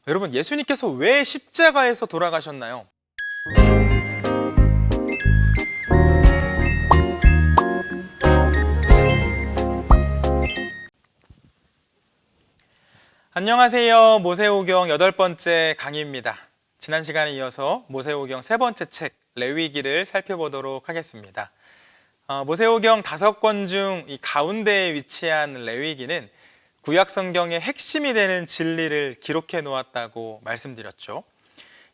여러분, 예수님께서 왜 십자가에서 돌아가셨나요? 안녕하세요. 모세오경 8번째 강의입니다. 지난 시간에 이어서 모세오경 3번째 책 레위기를 살펴보도록 하겠습니다. 모세오경 5권 중 이 가운데에 위치한 레위기는 구약 성경의 핵심이 되는 진리를 기록해 놓았다고 말씀드렸죠.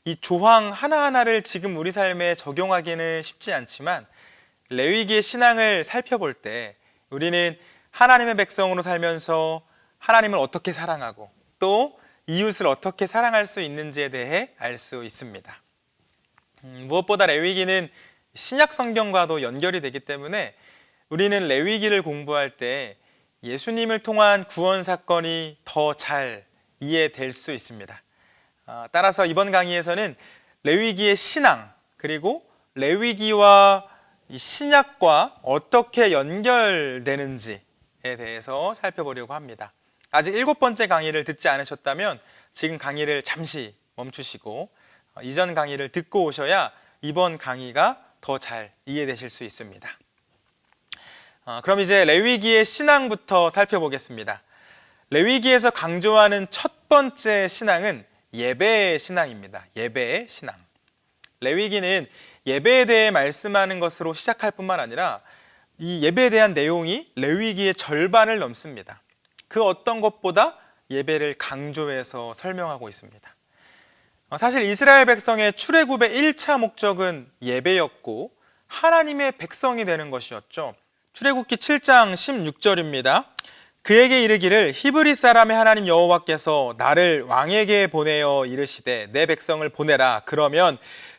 이 조항 하나하나를 지금 우리 삶에 적용하기는 쉽지 않지만 레위기의 신앙을 살펴볼 때 우리는 하나님의 백성으로 살면서 하나님을 어떻게 사랑하고 또 이웃을 어떻게 사랑할 수 있는지에 대해 알 수 있습니다. 무엇보다 레위기는 신약 성경과도 연결이 되기 때문에 우리는 레위기를 공부할 때 예수님을 통한 구원 사건이 더 잘 이해될 수 있습니다. 따라서 이번 강의에서는 레위기의 신앙 그리고 레위기와 이 신약과 어떻게 연결되는지에 대해서 살펴보려고 합니다. 아직 7번째 강의를 듣지 않으셨다면 지금 강의를 잠시 멈추시고 이전 강의를 듣고 오셔야 이번 강의가 더 잘 이해되실 수 있습니다. 그럼 이제 레위기의 신앙부터 살펴보겠습니다. 레위기에서 강조하는 첫 번째 신앙은 예배의 신앙입니다. 예배의 신앙. 레위기는 예배에 대해 말씀하는 것으로 시작할 뿐만 아니라 이 예배에 대한 내용이 레위기의 절반을 넘습니다. 그 어떤 것보다 예배를 강조해서 설명하고 있습니다. 사실 이스라엘 백성의 출애굽의 1차 목적은 예배였고 하나님의 백성이 되는 것이었죠. 출애굽기 7장 16절입니다. 그에게 이르기를 히브리 사람의 하나님 여호와께서 나를 왕에게 보내어 이르시되 내 백성을 보내라. 그러면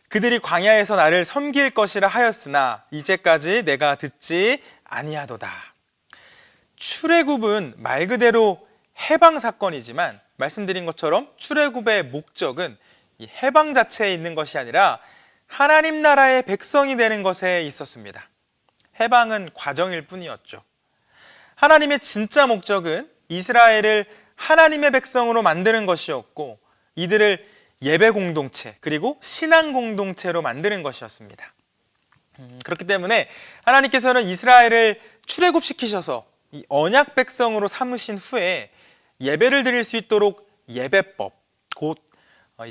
그들이 광야에서 나를 섬길 것이라 하였으나 이제까지 내가 듣지 아니하도다. 출애굽은 말 그대로 해방 사건이지만 말씀드린 것처럼 출애굽의 목적은 이 해방 자체에 있는 것이 아니라 하나님 나라의 백성이 되는 것에 있었습니다. 해방은 과정일 뿐이었죠. 하나님의 진짜 목적은 이스라엘을 하나님의 백성으로 만드는 것이었고 이들을 예배 공동체 그리고 신앙 공동체로 만드는 것이었습니다. 그렇기 때문에 하나님께서는 이스라엘을 출애굽시키셔서 이 언약 백성으로 삼으신 후에 예배를 드릴 수 있도록 예배법, 곧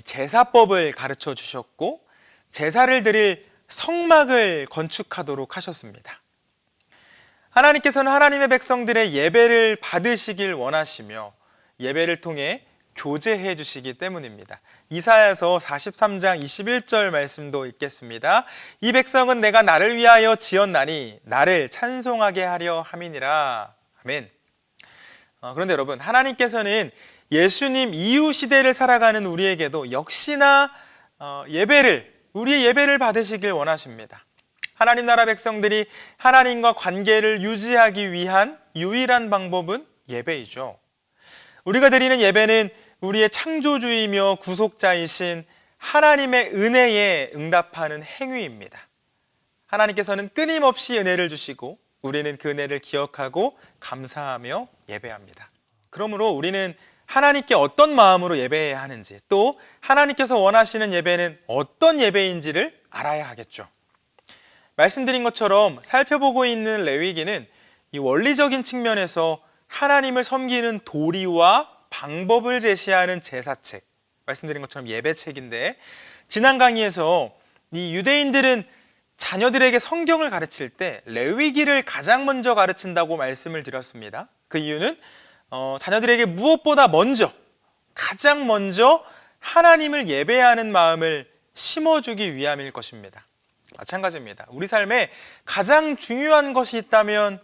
제사법을 가르쳐 주셨고 제사를 드릴 성막을 건축하도록 하셨습니다. 하나님께서는 하나님의 백성들의 예배를 받으시길 원하시며 예배를 통해 교제해 주시기 때문입니다. 이사야서 43장 21절 말씀도 읽겠습니다. 이 백성은 내가 나를 위하여 지었나니 나를 찬송하게 하려 함이니라. 아멘. 그런데 여러분, 하나님께서는 예수님 이후 시대를 살아가는 우리에게도 역시나 우리의 예배를 받으시길 원하십니다. 하나님 나라 백성들이 하나님과 관계를 유지하기 위한 유일한 방법은 예배이죠. 우리가 드리는 예배는 우리의 창조주이며 구속자이신 하나님의 은혜에 응답하는 행위입니다. 하나님께서는 끊임없이 은혜를 주시고 우리는 그 은혜를 기억하고 감사하며 예배합니다. 그러므로 우리는 하나님께 어떤 마음으로 예배해야 하는지 또 하나님께서 원하시는 예배는 어떤 예배인지를 알아야 하겠죠. 말씀드린 것처럼 살펴보고 있는 레위기는 이 원리적인 측면에서 하나님을 섬기는 도리와 방법을 제시하는 제사책, 말씀드린 것처럼 예배책인데 지난 강의에서 이 유대인들은 자녀들에게 성경을 가르칠 때 레위기를 가장 먼저 가르친다고 말씀을 드렸습니다. 그 이유는 자녀들에게 무엇보다 가장 먼저 하나님을 예배하는 마음을 심어주기 위함일 것입니다. 마찬가지입니다. 우리 삶에 가장 중요한 것이 있다면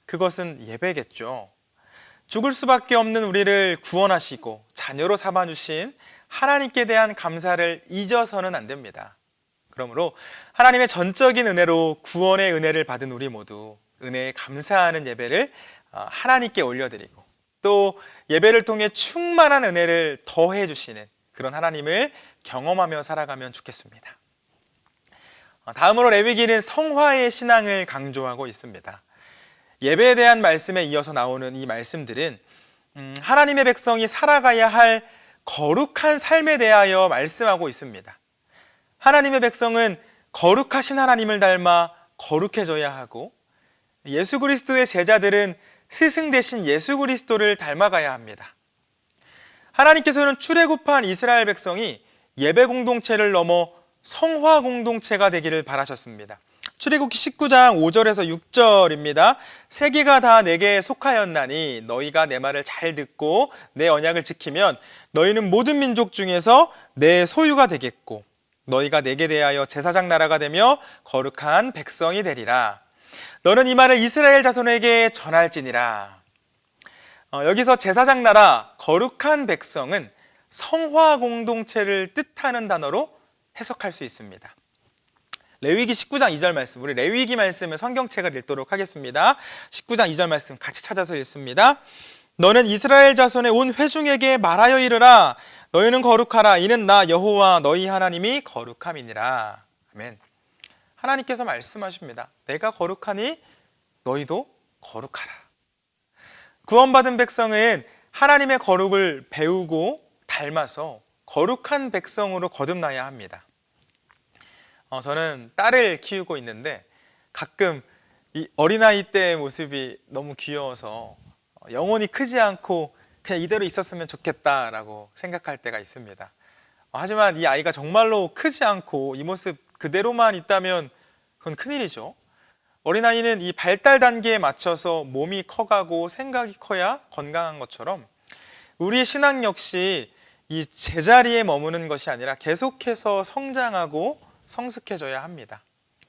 그것은 예배겠죠. 죽을 수밖에 없는 우리를 구원하시고 자녀로 삼아주신 하나님께 대한 감사를 잊어서는 안 됩니다. 그러므로 하나님의 전적인 은혜로 구원의 은혜를 받은 우리 모두 은혜에 감사하는 예배를 하나님께 올려드리고 또 예배를 통해 충만한 은혜를 더해 주시는 그런 하나님을 경험하며 살아가면 좋겠습니다. 다음으로 레위기는 성화의 신앙을 강조하고 있습니다. 예배에 대한 말씀에 이어서 나오는 이 말씀들은 하나님의 백성이 살아가야 할 거룩한 삶에 대하여 말씀하고 있습니다. 하나님의 백성은 거룩하신 하나님을 닮아 거룩해져야 하고, 예수 그리스도의 제자들은 스승 되신 예수 그리스도를 닮아가야 합니다. 하나님께서는 출애굽한 이스라엘 백성이 예배 공동체를 넘어 성화 공동체가 되기를 바라셨습니다. 출애굽기 19장 5절에서 6절입니다. 세계가 다 내게 속하였나니 너희가 내 말을 잘 듣고 내 언약을 지키면 너희는 모든 민족 중에서 내 소유가 되겠고 너희가 내게 대하여 제사장 나라가 되며 거룩한 백성이 되리라. 너는 이 말을 이스라엘 자손에게 전할지니라. 여기서 제사장 나라, 거룩한 백성은 성화 공동체를 뜻하는 단어로 해석할 수 있습니다. 레위기 19장 2절 말씀, 우리 레위기 말씀을 성경책을 읽도록 하겠습니다. 19장 2절 말씀 같이 찾아서 읽습니다. 너는 이스라엘 자손의 온 회중에게 말하여 이르라. 너희는 거룩하라. 이는 나 여호와 너희 하나님이 거룩함이니라. 아멘. 하나님께서 말씀하십니다. 내가 거룩하니 너희도 거룩하라. 구원받은 백성은 하나님의 거룩을 배우고 닮아서 거룩한 백성으로 거듭나야 합니다. 저는 딸을 키우고 있는데 가끔 이 어린아이 때의 모습이 너무 귀여워서 영혼이 크지 않고 그냥 이대로 있었으면 좋겠다라고 생각할 때가 있습니다. 하지만 이 아이가 정말로 크지 않고 이 모습 그대로만 있다면 그건 큰일이죠. 어린아이는 이 발달 단계에 맞춰서 몸이 커가고 생각이 커야 건강한 것처럼 우리의 신앙 역시 이 제자리에 머무는 것이 아니라 계속해서 성장하고 성숙해져야 합니다.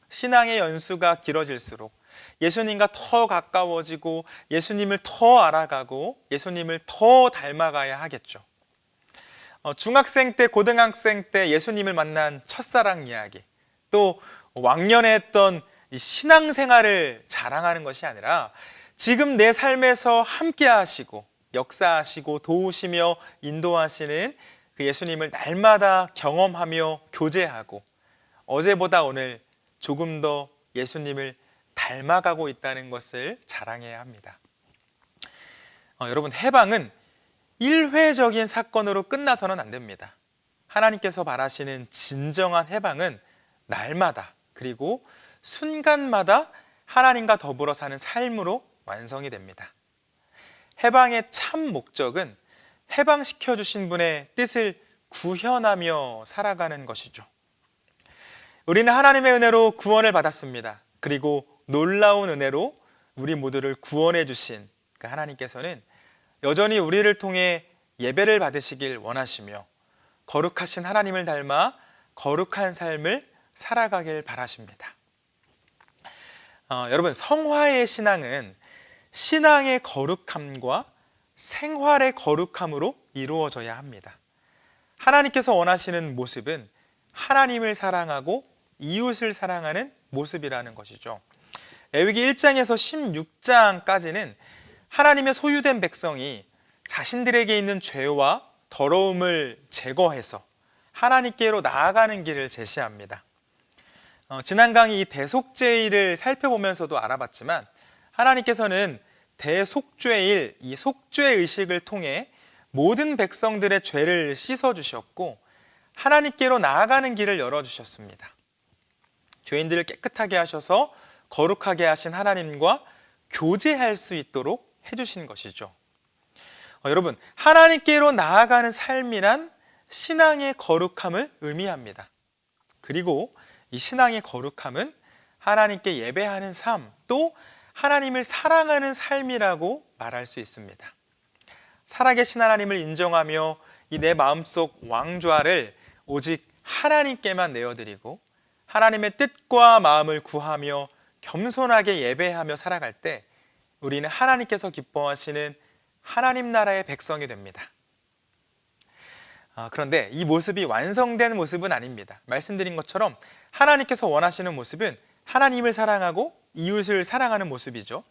신앙의 연수가 길어질수록 예수님과 더 가까워지고 예수님을 더 알아가고 예수님을 더 닮아가야 하겠죠. 중학생 때, 고등학생 때 예수님을 만난 첫사랑 이야기, 또 왕년에 했던 이 신앙생활을 자랑하는 것이 아니라 지금 내 삶에서 함께 하시고 역사하시고 도우시며 인도하시는 그 예수님을 날마다 경험하며 교제하고 어제보다 오늘 조금 더 예수님을 닮아가고 있다는 것을 자랑해야 합니다. 여러분, 해방은 일회적인 사건으로 끝나서는 안 됩니다. 하나님께서 바라시는 진정한 해방은 날마다 그리고 순간마다 하나님과 더불어 사는 삶으로 완성이 됩니다. 해방의 참 목적은 해방시켜 주신 분의 뜻을 구현하며 살아가는 것이죠. 우리는 하나님의 은혜로 구원을 받았습니다. 그리고 놀라운 은혜로 우리 모두를 구원해 주신 그 하나님께서는 여전히 우리를 통해 예배를 받으시길 원하시며 거룩하신 하나님을 닮아 거룩한 삶을 살아가길 바라십니다. 여러분, 성화의 신앙은 신앙의 거룩함과 생활의 거룩함으로 이루어져야 합니다. 하나님께서 원하시는 모습은 하나님을 사랑하고 이웃을 사랑하는 모습이라는 것이죠. 레위기 1장에서 16장까지는 하나님의 소유된 백성이 자신들에게 있는 죄와 더러움을 제거해서 하나님께로 나아가는 길을 제시합니다. 지난 강의 이 대속죄일을 살펴보면서도 알아봤지만 하나님께서는 대속죄일, 이 속죄의식을 통해 모든 백성들의 죄를 씻어주셨고 하나님께로 나아가는 길을 열어주셨습니다. 죄인들을 깨끗하게 하셔서 거룩하게 하신 하나님과 교제할 수 있도록 해주신 것이죠. 여러분, 하나님께로 나아가는 삶이란 신앙의 거룩함을 의미합니다. 그리고 이 신앙의 거룩함은 하나님께 예배하는 삶, 또 하나님을 사랑하는 삶이라고 말할 수 있습니다. 살아계신 하나님을 인정하며 이 내 마음속 왕좌를 오직 하나님께만 내어드리고 하나님의 뜻과 마음을 구하며 겸손하게 예배하며 살아갈 때 우리는 하나님께서 기뻐하시는 하나님 나라의 백성이 됩니다. 그런데 이 모습이 완성된 모습은 아닙니다. 말씀드린 것처럼 하나님께서 원하시는 모습은 하나님을 사랑하고 이웃을 사랑하는 모습이죠.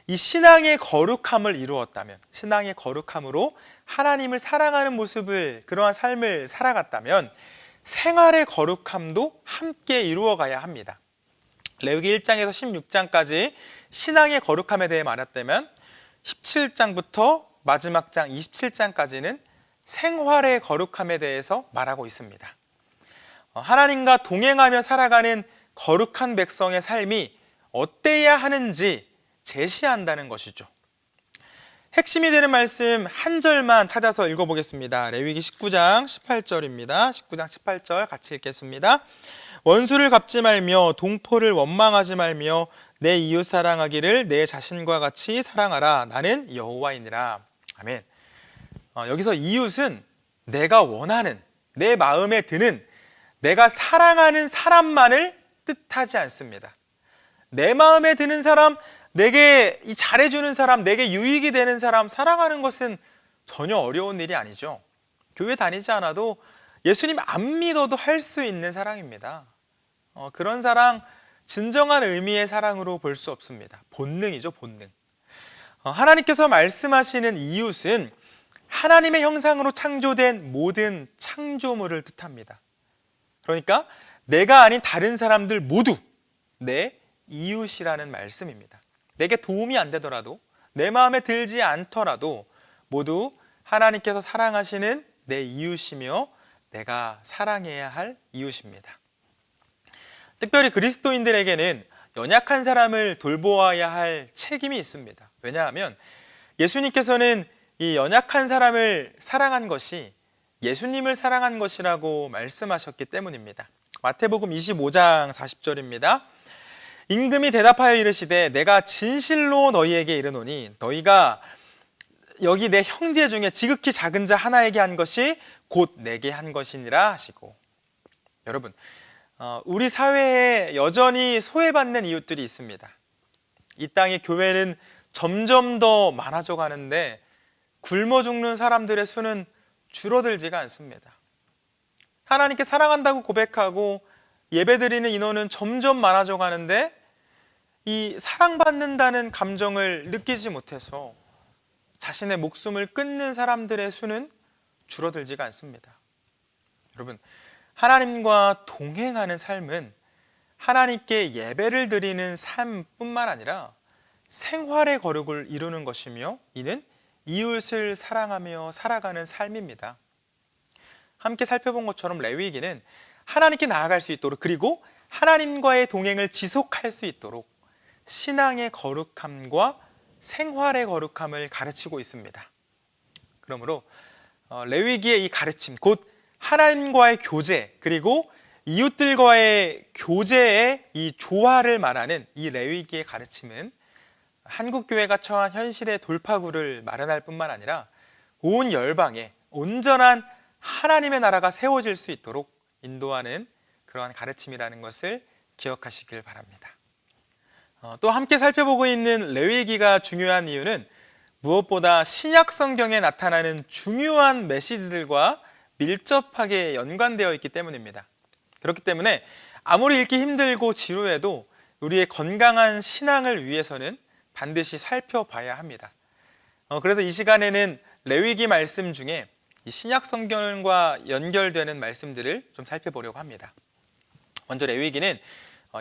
이 신앙의 거룩함을 이루었다면, 신앙의 거룩함으로 하나님을 사랑하는 모습을, 그러한 삶을 살아갔다면 생활의 거룩함도 함께 이루어가야 합니다. 레위기 1장에서 16장까지 신앙의 거룩함에 대해 말했다면 17장부터 마지막 장 27장까지는 생활의 거룩함에 대해서 말하고 있습니다. 하나님과 동행하며 살아가는 거룩한 백성의 삶이 어때야 하는지 제시한다는 것이죠. 핵심이 되는 말씀 한 절만 찾아서 읽어보겠습니다. 레위기 19장 18절입니다. 19장 18절 같이 읽겠습니다. 원수를 갚지 말며 동포를 원망하지 말며 내 이웃 사랑하기를 내 자신과 같이 사랑하라. 나는 여호와이니라. 아멘. 여기서 이웃은 내가 원하는, 내 마음에 드는, 내가 사랑하는 사람만을 뜻하지 않습니다. 내 마음에 드는 사람, 내게 잘해주는 사람, 내게 유익이 되는 사람 사랑하는 것은 전혀 어려운 일이 아니죠. 교회 다니지 않아도 예수님 안 믿어도 할 수 있는 사랑입니다. 그런 사랑, 진정한 의미의 사랑으로 볼 수 없습니다. 본능이죠, 본능. 하나님께서 말씀하시는 이웃은 하나님의 형상으로 창조된 모든 창조물을 뜻합니다. 그러니까 내가 아닌 다른 사람들 모두 내 이웃이라는 말씀입니다. 내게 도움이 안 되더라도, 내 마음에 들지 않더라도 모두 하나님께서 사랑하시는 내 이웃이며 내가 사랑해야 할 이웃입니다. 특별히 그리스도인들에게는 연약한 사람을 돌보아야 할 책임이 있습니다. 왜냐하면 예수님께서는 이 연약한 사람을 사랑한 것이 예수님을 사랑한 것이라고 말씀하셨기 때문입니다. 마태복음 25장 40절입니다. 임금이 대답하여 이르시되 내가 진실로 너희에게 이르노니 너희가 여기 내 형제 중에 지극히 작은 자 하나에게 한 것이 곧 내게 한 것이니라 하시고. 여러분, 우리 사회에 여전히 소외받는 이웃들이 있습니다. 이 땅의 교회는 점점 더 많아져 가는데 굶어 죽는 사람들의 수는 줄어들지가 않습니다. 하나님께 사랑한다고 고백하고 예배드리는 인원은 점점 많아져 가는데 이 사랑받는다는 감정을 느끼지 못해서 자신의 목숨을 끊는 사람들의 수는 줄어들지가 않습니다. 여러분, 하나님과 동행하는 삶은 하나님께 예배를 드리는 삶뿐만 아니라 생활의 거룩을 이루는 것이며 이는 이웃을 사랑하며 살아가는 삶입니다. 함께 살펴본 것처럼 레위기는 하나님께 나아갈 수 있도록, 그리고 하나님과의 동행을 지속할 수 있도록 신앙의 거룩함과 생활의 거룩함을 가르치고 있습니다. 그러므로 레위기의 이 가르침, 곧 하나님과의 교제, 그리고 이웃들과의 교제의 이 조화를 말하는 이 레위기의 가르침은 한국교회가 처한 현실의 돌파구를 마련할 뿐만 아니라 온 열방에 온전한 하나님의 나라가 세워질 수 있도록 인도하는 그러한 가르침이라는 것을 기억하시길 바랍니다. 또 함께 살펴보고 있는 레위기가 중요한 이유는 무엇보다 신약 성경에 나타나는 중요한 메시지들과 밀접하게 연관되어 있기 때문입니다. 그렇기 때문에 아무리 읽기 힘들고 지루해도 우리의 건강한 신앙을 위해서는 반드시 살펴봐야 합니다. 그래서 이 시간에는 레위기 말씀 중에 이 신약 성경과 연결되는 말씀들을 좀 살펴보려고 합니다. 먼저 레위기는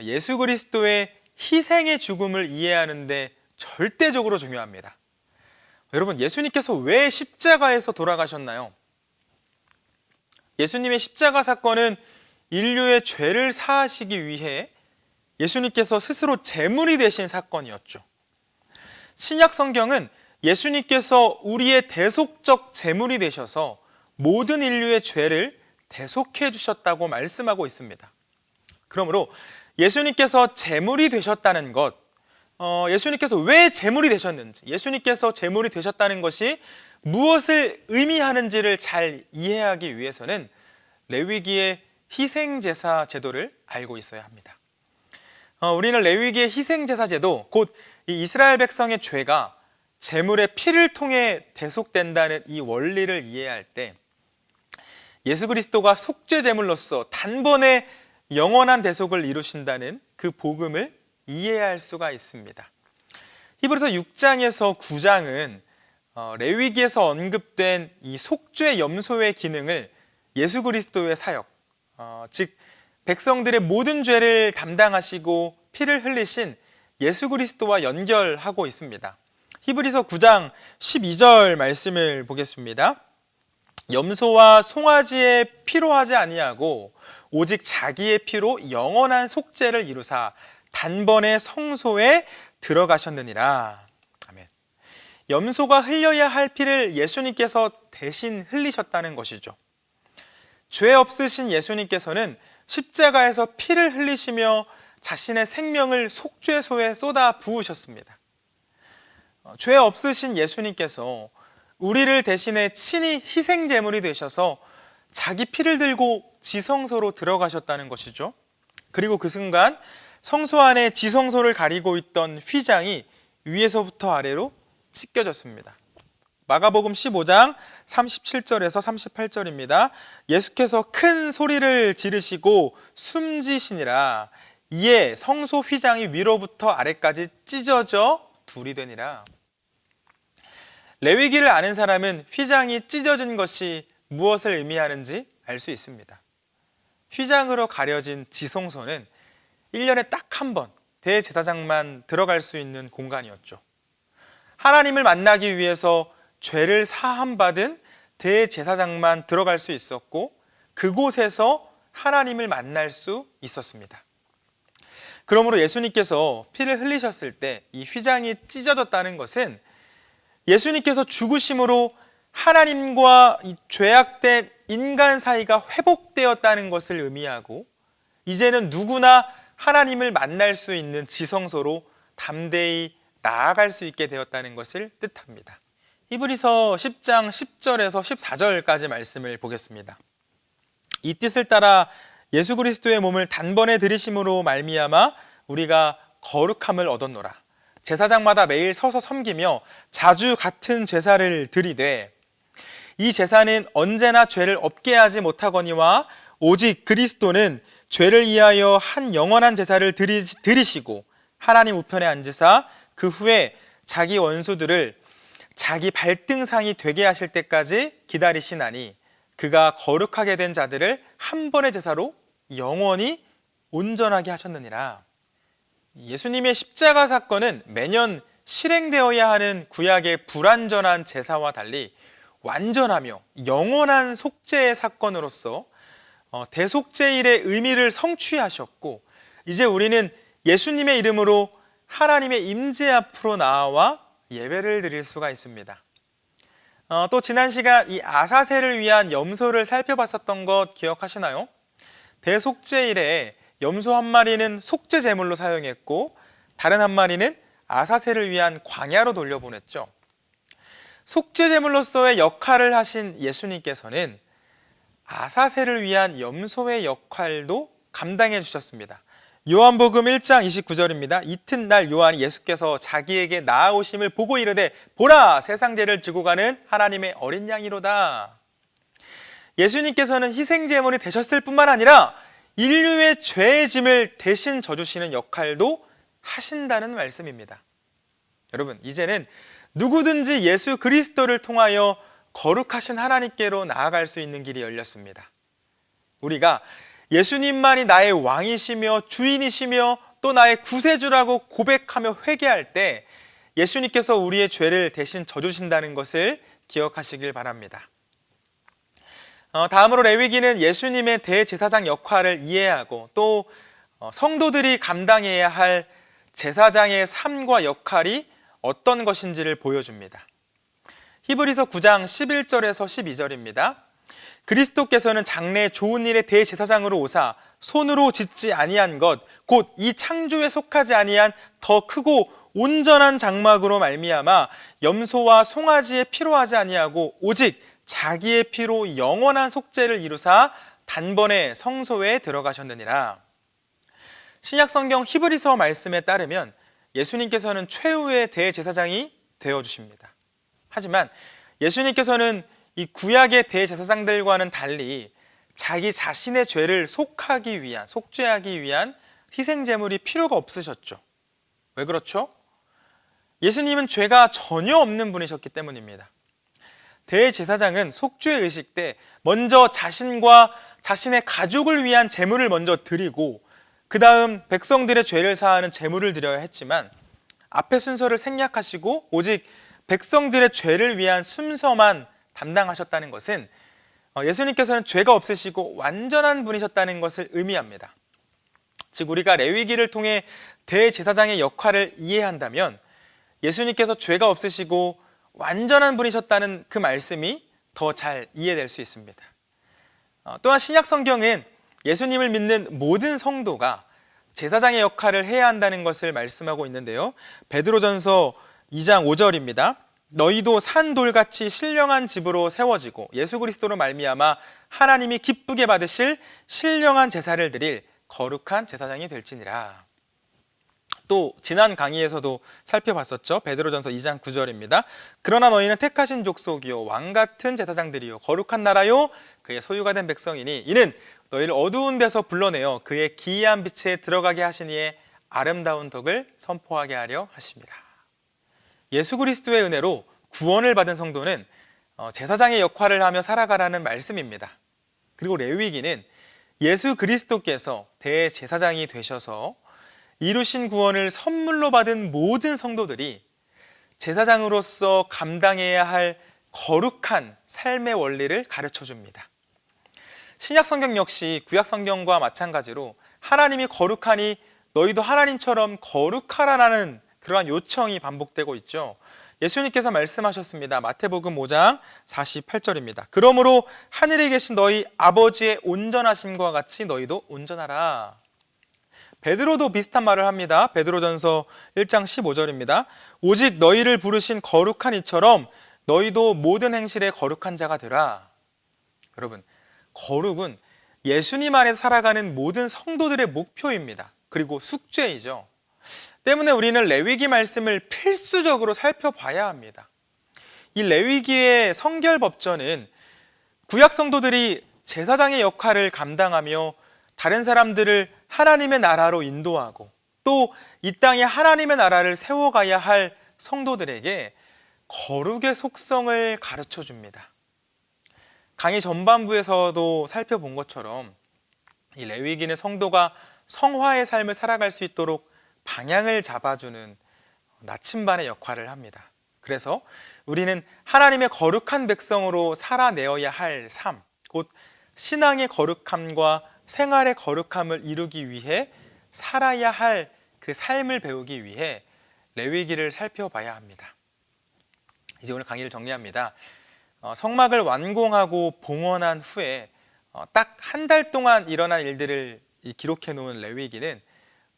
예수 그리스도의 희생의 죽음을 이해하는데 절대적으로 중요합니다. 여러분, 예수님께서 왜 십자가에서 돌아가셨나요? 예수님의 십자가 사건은 인류의 죄를 사하시기 위해 예수님께서 스스로 제물이 되신 사건이었죠. 신약 성경은 예수님께서 우리의 대속적 제물이 되셔서 모든 인류의 죄를 대속해 주셨다고 말씀하고 있습니다. 그러므로 예수님께서 제물이 되셨다는 것, 예수님께서 왜 제물이 되셨는지, 예수님께서 제물이 되셨다는 것이 무엇을 의미하는지를 잘 이해하기 위해서는 레위기의 희생제사 제도를 알고 있어야 합니다. 우리는 레위기의 희생제사 제도, 곧 이 이스라엘 백성의 죄가 제물의 피를 통해 대속된다는 이 원리를 이해할 때 예수 그리스도가 속죄 제물로서 단번에 영원한 대속을 이루신다는 그 복음을 이해할 수가 있습니다. 히브리서 6장에서 9장은 레위기에서 언급된 이 속죄 염소의 기능을 예수 그리스도의 사역, 즉 백성들의 모든 죄를 담당하시고 피를 흘리신 예수 그리스도와 연결하고 있습니다. 히브리서 9장 12절 말씀을 보겠습니다. 염소와 송아지의 피로 하지 아니하고 오직 자기의 피로 영원한 속죄를 이루사 단번에 성소에 들어가셨느니라. 아멘. 염소가 흘려야 할 피를 예수님께서 대신 흘리셨다는 것이죠. 죄 없으신 예수님께서는 십자가에서 피를 흘리시며 자신의 생명을 속죄소에 쏟아 부으셨습니다. 죄 없으신 예수님께서 우리를 대신해 친히 희생 제물이 되셔서 자기 피를 들고 지성소로 들어가셨다는 것이죠. 그리고 그 순간 성소 안에 지성소를 가리고 있던 휘장이 위에서부터 아래로 찢겨졌습니다. 마가복음 15장 37절에서 38절입니다. 예수께서 큰 소리를 지르시고 숨지시니라. 이에 성소 휘장이 위로부터 아래까지 찢어져 둘이 되니라. 레위기를 아는 사람은 휘장이 찢어진 것이 무엇을 의미하는지 알 수 있습니다. 휘장으로 가려진 지성소는 1년에 딱 한 번 대제사장만 들어갈 수 있는 공간이었죠. 하나님을 만나기 위해서 죄를 사함받은 대제사장만 들어갈 수 있었고 그곳에서 하나님을 만날 수 있었습니다. 그러므로 예수님께서 피를 흘리셨을 때 이 휘장이 찢어졌다는 것은 예수님께서 죽으심으로 하나님과 이 죄악된 인간 사이가 회복되었다는 것을 의미하고 이제는 누구나 하나님을 만날 수 있는 지성소로 담대히 나아갈 수 있게 되었다는 것을 뜻합니다. 히브리서 10장 10절에서 14절까지 말씀을 보겠습니다. 이 뜻을 따라 예수 그리스도의 몸을 단번에 들이심으로 말미암아 우리가 거룩함을 얻었노라. 제사장마다 매일 서서 섬기며 자주 같은 제사를 드리되 이 제사는 언제나 죄를 없게 하지 못하거니와 오직 그리스도는 죄를 위하여 한 영원한 제사를 드리시고 하나님 우편에 앉으사 그 후에 자기 원수들을 자기 발등상이 되게 하실 때까지 기다리시나니 그가 거룩하게 된 자들을 한 번의 제사로 영원히 온전하게 하셨느니라. 예수님의 십자가 사건은 매년 실행되어야 하는 구약의 불완전한 제사와 달리 완전하며 영원한 속죄의 사건으로서 대속죄일의 의미를 성취하셨고 이제 우리는 예수님의 이름으로 하나님의 임재 앞으로 나와 예배를 드릴 수가 있습니다. 또 지난 시간 이 아사셀을 위한 염소를 살펴봤었던 것 기억하시나요? 대속죄일에 염소 한 마리는 속죄 제물로 사용했고 다른 한 마리는 아사셀을 위한 광야로 돌려보냈죠. 속죄 제물로서의 역할을 하신 예수님께서는 아사셀을 위한 염소의 역할도 감당해 주셨습니다. 요한복음 1장 29절입니다. 이튿날 요한이 예수께서 자기에게 나아오심을 보고 이르되 보라 세상 죄를 지고 가는 하나님의 어린 양이로다. 예수님께서는 희생 제물이 되셨을 뿐만 아니라 인류의 죄의 짐을 대신 져주시는 역할도 하신다는 말씀입니다. 여러분, 이제는 누구든지 예수 그리스도를 통하여 거룩하신 하나님께로 나아갈 수 있는 길이 열렸습니다. 우리가 예수님만이 나의 왕이시며 주인이시며 또 나의 구세주라고 고백하며 회개할 때 예수님께서 우리의 죄를 대신 져주신다는 것을 기억하시길 바랍니다. 다음으로 레위기는 예수님의 대제사장 역할을 이해하고 또 성도들이 감당해야 할 제사장의 삶과 역할이 어떤 것인지를 보여줍니다. 히브리서 9장 11절에서 12절입니다. 그리스도께서는 장래 좋은 일의 대제사장으로 오사 손으로 짓지 아니한 것 곧 이 창조에 속하지 아니한 더 크고 온전한 장막으로 말미암아 염소와 송아지의 피로 하지 아니하고 오직 자기의 피로 영원한 속죄를 이루사 단번에 성소에 들어가셨느니라. 신약 성경 히브리서 말씀에 따르면 예수님께서는 최후의 대제사장이 되어주십니다. 하지만 예수님께서는 이 구약의 대제사장들과는 달리 자기 자신의 죄를 속죄하기 위한 희생제물이 필요가 없으셨죠. 왜 그렇죠? 예수님은 죄가 전혀 없는 분이셨기 때문입니다. 대제사장은 속죄의식 때 먼저 자신과 자신의 가족을 위한 제물을 먼저 드리고 그 다음 백성들의 죄를 사하는 제물을 드려야 했지만 앞의 순서를 생략하시고 오직 백성들의 죄를 위한 순서만 담당하셨다는 것은 예수님께서는 죄가 없으시고 완전한 분이셨다는 것을 의미합니다. 즉 우리가 레위기를 통해 대제사장의 역할을 이해한다면 예수님께서 죄가 없으시고 완전한 분이셨다는 그 말씀이 더 잘 이해될 수 있습니다. 또한 신약 성경은 예수님을 믿는 모든 성도가 제사장의 역할을 해야 한다는 것을 말씀하고 있는데요. 베드로전서 2장 5절입니다. 너희도 산돌같이 신령한 집으로 세워지고 예수 그리스도로 말미암아 하나님이 기쁘게 받으실 신령한 제사를 드릴 거룩한 제사장이 될지니라. 또 지난 강의에서도 살펴봤었죠. 베드로전서 2장 9절입니다. 그러나 너희는 택하신 족속이요 왕같은 제사장들이요 거룩한 나라요 그의 소유가 된 백성이니 이는 너희를 어두운 데서 불러내어 그의 기이한 빛에 들어가게 하시니에 아름다운 덕을 선포하게 하려 하심이라. 예수 그리스도의 은혜로 구원을 받은 성도는 제사장의 역할을 하며 살아가라는 말씀입니다. 그리고 레위기는 예수 그리스도께서 대제사장이 되셔서 이루신 구원을 선물로 받은 모든 성도들이 제사장으로서 감당해야 할 거룩한 삶의 원리를 가르쳐 줍니다. 신약 성경 역시 구약 성경과 마찬가지로 하나님이 거룩하니 너희도 하나님처럼 거룩하라라는 그러한 요청이 반복되고 있죠. 예수님께서 말씀하셨습니다. 마태복음 5장 48절입니다. 그러므로 하늘에 계신 너희 아버지의 온전하심과 같이 너희도 온전하라. 베드로도 비슷한 말을 합니다. 베드로전서 1장 15절입니다. 오직 너희를 부르신 거룩한 이처럼 너희도 모든 행실에 거룩한 자가 되라. 여러분, 거룩은 예수님 안에서 살아가는 모든 성도들의 목표입니다. 그리고 숙제이죠. 때문에 우리는 레위기 말씀을 필수적으로 살펴봐야 합니다. 이 레위기의 성결법전은 구약 성도들이 제사장의 역할을 감당하며 다른 사람들을 하나님의 나라로 인도하고 또 이 땅에 하나님의 나라를 세워가야 할 성도들에게 거룩의 속성을 가르쳐 줍니다. 강의 전반부에서도 살펴본 것처럼 이 레위기는 성도가 성화의 삶을 살아갈 수 있도록 방향을 잡아주는 나침반의 역할을 합니다. 그래서 우리는 하나님의 거룩한 백성으로 살아내어야 할 삶, 곧 신앙의 거룩함과 생활의 거룩함을 이루기 위해 살아야 할 그 삶을 배우기 위해 레위기를 살펴봐야 합니다. 이제 오늘 강의를 정리합니다. 성막을 완공하고 봉헌한 후에 딱 한 달 동안 일어난 일들을 기록해 놓은 레위기는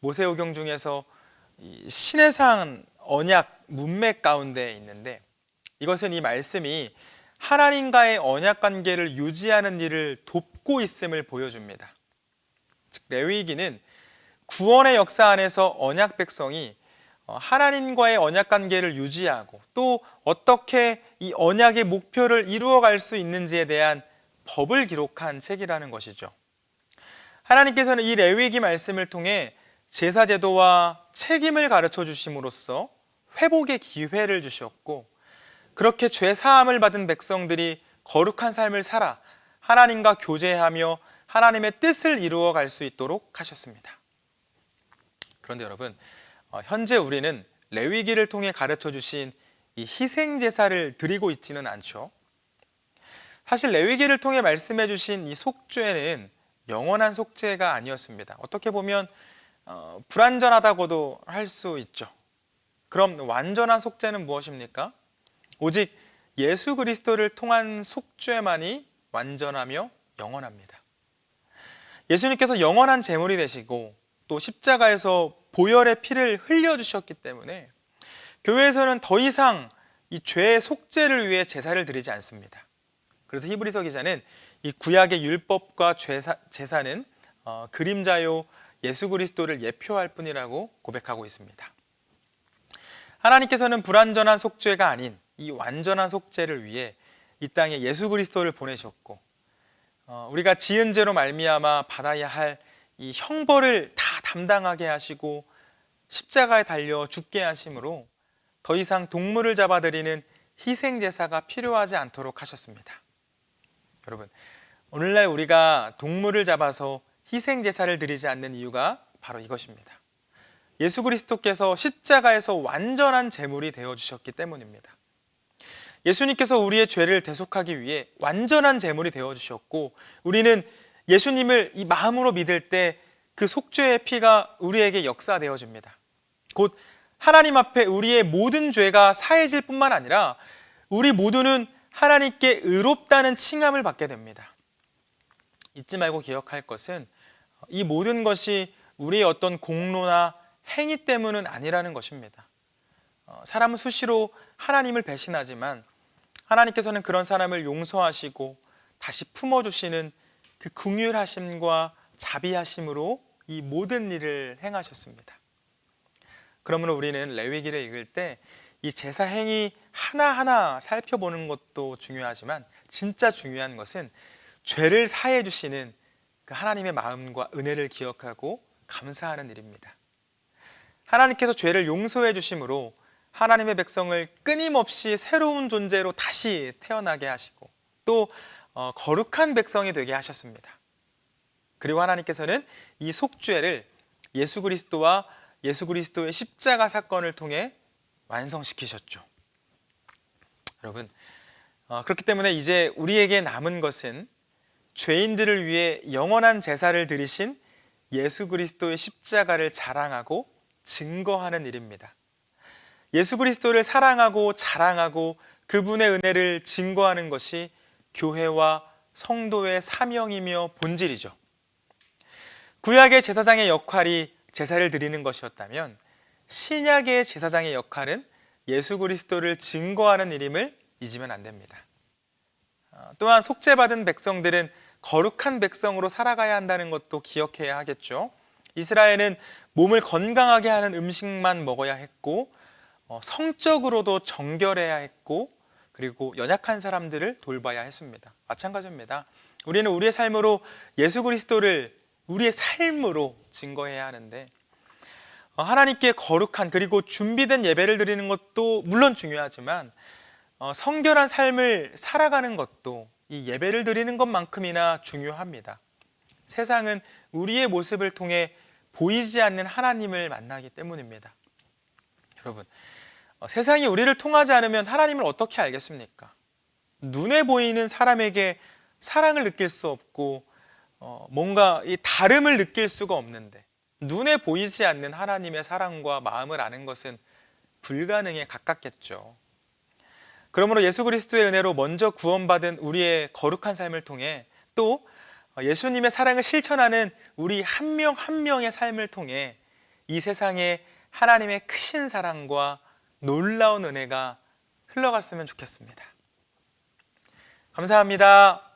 모세오경 중에서 신해상 언약 문맥 가운데 있는데 이것은 이 말씀이 하나님과의 언약 관계를 유지하는 일을 돕고 있음을 보여줍니다. 즉 레위기는 구원의 역사 안에서 언약 백성이 하나님과의 언약 관계를 유지하고 또 어떻게 이 언약의 목표를 이루어갈 수 있는지에 대한 법을 기록한 책이라는 것이죠. 하나님께서는 이 레위기 말씀을 통해 제사 제도와 책임을 가르쳐 주심으로써 회복의 기회를 주셨고 그렇게 죄 사함을 받은 백성들이 거룩한 삶을 살아 하나님과 교제하며 하나님의 뜻을 이루어 갈 수 있도록 하셨습니다. 그런데 여러분, 현재 우리는 레위기를 통해 가르쳐 주신 이 희생 제사를 드리고 있지는 않죠. 사실 레위기를 통해 말씀해 주신 이 속죄는 영원한 속죄가 아니었습니다. 어떻게 보면 불완전하다고도 할 수 있죠. 그럼 완전한 속죄는 무엇입니까? 오직 예수 그리스도를 통한 속죄만이 완전하며 영원합니다. 예수님께서 영원한 제물이 되시고 또 십자가에서 보혈의 피를 흘려주셨기 때문에 교회에서는 더 이상 이 죄의 속죄를 위해 제사를 드리지 않습니다. 그래서 히브리서 기자는 이 구약의 율법과 제사는 그림자요 예수 그리스도를 예표할 뿐이라고 고백하고 있습니다. 하나님께서는 불완전한 속죄가 아닌 이 완전한 속죄를 위해 이 땅에 예수 그리스도를 보내셨고 우리가 지은 죄로 말미암아 받아야 할 이 형벌을 다 담당하게 하시고 십자가에 달려 죽게 하심으로 더 이상 동물을 잡아드리는 희생 제사가 필요하지 않도록 하셨습니다. 여러분, 오늘날 우리가 동물을 잡아서 희생 제사를 드리지 않는 이유가 바로 이것입니다. 예수 그리스도께서 십자가에서 완전한 제물이 되어 주셨기 때문입니다. 예수님께서 우리의 죄를 대속하기 위해 완전한 제물이 되어주셨고, 우리는 예수님을 이 마음으로 믿을 때 그 속죄의 피가 우리에게 역사되어집니다. 곧 하나님 앞에 우리의 모든 죄가 사해질 뿐만 아니라 우리 모두는 하나님께 의롭다는 칭함을 받게 됩니다. 잊지 말고 기억할 것은 이 모든 것이 우리의 어떤 공로나 행위 때문은 아니라는 것입니다. 사람은 수시로 하나님을 배신하지만 하나님께서는 그런 사람을 용서하시고 다시 품어주시는 그 긍휼하심과 자비하심으로 이 모든 일을 행하셨습니다. 그러므로 우리는 레위기를 읽을 때 이 제사 행위 하나하나 살펴보는 것도 중요하지만 진짜 중요한 것은 죄를 사해 주시는 그 하나님의 마음과 은혜를 기억하고 감사하는 일입니다. 하나님께서 죄를 용서해 주심으로 하나님의 백성을 끊임없이 새로운 존재로 다시 태어나게 하시고 또 거룩한 백성이 되게 하셨습니다. 그리고 하나님께서는 이 속죄를 예수 그리스도와 예수 그리스도의 십자가 사건을 통해 완성시키셨죠. 여러분, 그렇기 때문에 이제 우리에게 남은 것은 죄인들을 위해 영원한 제사를 드리신 예수 그리스도의 십자가를 자랑하고 증거하는 일입니다. 예수 그리스도를 사랑하고 자랑하고 그분의 은혜를 증거하는 것이 교회와 성도의 사명이며 본질이죠. 구약의 제사장의 역할이 제사를 드리는 것이었다면 신약의 제사장의 역할은 예수 그리스도를 증거하는 일임을 잊으면 안 됩니다. 또한 속죄받은 백성들은 거룩한 백성으로 살아가야 한다는 것도 기억해야 하겠죠. 이스라엘은 몸을 건강하게 하는 음식만 먹어야 했고 성적으로도 정결해야 했고 그리고 연약한 사람들을 돌봐야 했습니다. 마찬가지입니다. 우리는 우리의 삶으로 예수 그리스도를 우리의 삶으로 증거해야 하는데 하나님께 거룩한 그리고 준비된 예배를 드리는 것도 물론 중요하지만 성결한 삶을 살아가는 것도 이 예배를 드리는 것만큼이나 중요합니다. 세상은 우리의 모습을 통해 보이지 않는 하나님을 만나기 때문입니다. 여러분, 세상이 우리를 통하지 않으면 하나님을 어떻게 알겠습니까? 눈에 보이는 사람에게 사랑을 느낄 수 없고 뭔가 이 다름을 느낄 수가 없는데 눈에 보이지 않는 하나님의 사랑과 마음을 아는 것은 불가능에 가깝겠죠. 그러므로 예수 그리스도의 은혜로 먼저 구원받은 우리의 거룩한 삶을 통해 또 예수님의 사랑을 실천하는 우리 한 명 한 명의 삶을 통해 이 세상에 하나님의 크신 사랑과 놀라운 은혜가 흘러갔으면 좋겠습니다. 감사합니다.